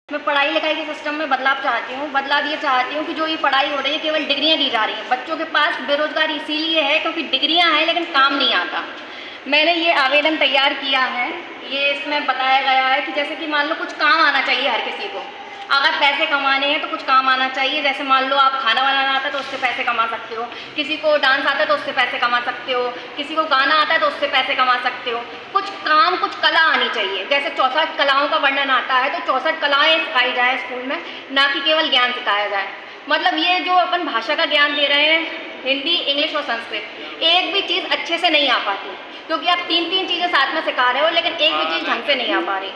मैं पढ़ाई लिखाई के सिस्टम में बदलाव चाहती हूँ। बदलाव ये चाहती हूँ कि जो ये पढ़ाई हो रही है केवल डिग्रियाँ दी जा रही हैं। बच्चों के पास बेरोजगारी इसीलिए है क्योंकि डिग्रियाँ हैं लेकिन काम नहीं आता। मैंने ये आवेदन तैयार किया है। ये इसमें बताया गया है कि जैसे कि मान लो कुछ काम आना चाहिए हर किसी को। अगर पैसे कमाने हैं तो कुछ काम आना चाहिए। जैसे मान लो आप खाना बनाना आता है तो उससे पैसे कमा सकते हो, किसी को डांस आता है तो उससे पैसे कमा सकते हो, किसी को गाना आता है तो उससे पैसे कमा सकते हो। कुछ काम, कुछ कला आनी चाहिए। जैसे 64 कलाओं का वर्णन आता है तो 64 कलाएँ सिखाई जाए स्कूल में, ना कि केवल ज्ञान सिखाया जाए। मतलब ये जो अपन भाषा का ज्ञान दे रहे हैं, हिंदी, इंग्लिश और संस्कृत, एक भी चीज़ अच्छे से नहीं आ पाती क्योंकि आप तीन चीज़ें साथ में सिखा रहे हो लेकिन एक भी चीज़ ढंग से नहीं आ पा रही।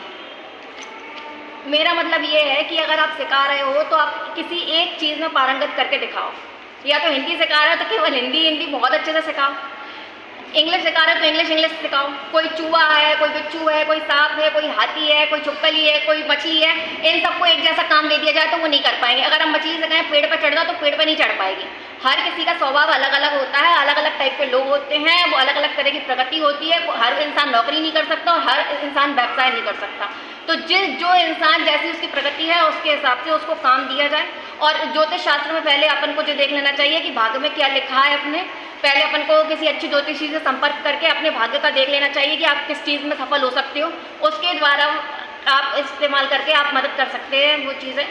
मेरा मतलब ये है कि अगर आप सिखा रहे हो तो आप किसी एक चीज़ में पारंगत करके दिखाओ। या तो हिंदी सिखा रहे हो तो केवल हिंदी बहुत अच्छे से सिखाओ, इंग्लिश सिखा रहे हो तो इंग्लिश सिखाओ। कोई चूहा है, कोई बिच्छू है, कोई सांप है, कोई हाथी है, कोई छुपकली है, कोई मछली है, इन सबको एक जैसा काम दे दिया जाए तो वो नहीं कर पाएंगे। अगर हम मछली सिखाएं पेड़ पर चढ़ जाओ तो पेड़ पर नहीं चढ़ पाएगी। हर किसी का स्वभाव अलग अलग होता है, अलग अलग टाइप के लोग होते हैं, वो अलग अलग तरह की प्रगति होती है। हर इंसान नौकरी नहीं कर सकता और हर इंसान व्यवसाय नहीं कर सकता। तो जो इंसान जैसी उसकी प्रगति है उसके हिसाब से उसको काम दिया जाए। और ज्योतिष शास्त्र में पहले अपन को जो देख लेना चाहिए कि भाग्य में क्या लिखा है। अपने पहले अपन को किसी अच्छी ज्योतिषी से संपर्क करके अपने भाग्य का देख लेना चाहिए कि आप किस चीज़ में सफल हो सकते हो। उसके द्वारा आप इस्तेमाल करके आप मदद कर सकते हैं वो चीज़ें।